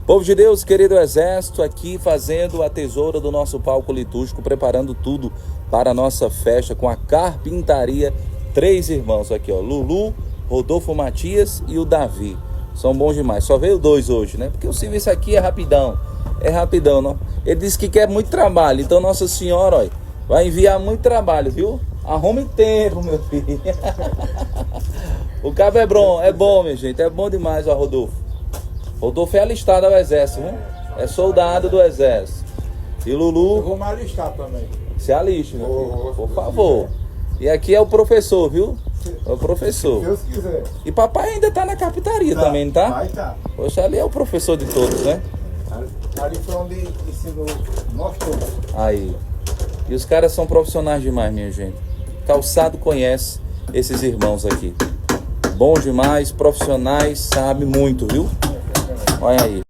Povo de Deus, querido exército, aqui fazendo a tesoura do nosso palco litúrgico, preparando tudo para a nossa festa com a carpintaria. 3 irmãos aqui, ó, Lulu, Rodolfo Matias e o Davi. São bons demais. Só veio 2 hoje, né? Porque o serviço aqui é rapidão. É rapidão, não? Ele disse que quer muito trabalho. Então Nossa Senhora, ó, vai enviar muito trabalho, viu? Arrume tempo, meu filho. O cabo é bom, minha gente. É bom demais, ó, Rodolfo. Rodolfo é alistado ao exército, viu? É soldado do exército. E Lulu... Eu vou me alistar também. Se aliste, meu filho. Por favor. E aqui é o professor, viu? É o professor. Se Deus quiser. E papai ainda tá na carpintaria também, não tá? Vai tá. Poxa, ali é o professor de todos, né? Ali foi onde ensinou nós todos. Aí. E os caras são profissionais demais, minha gente. Calçado conhece esses irmãos aqui. Bom demais, profissionais, sabe muito, viu? Olha aí.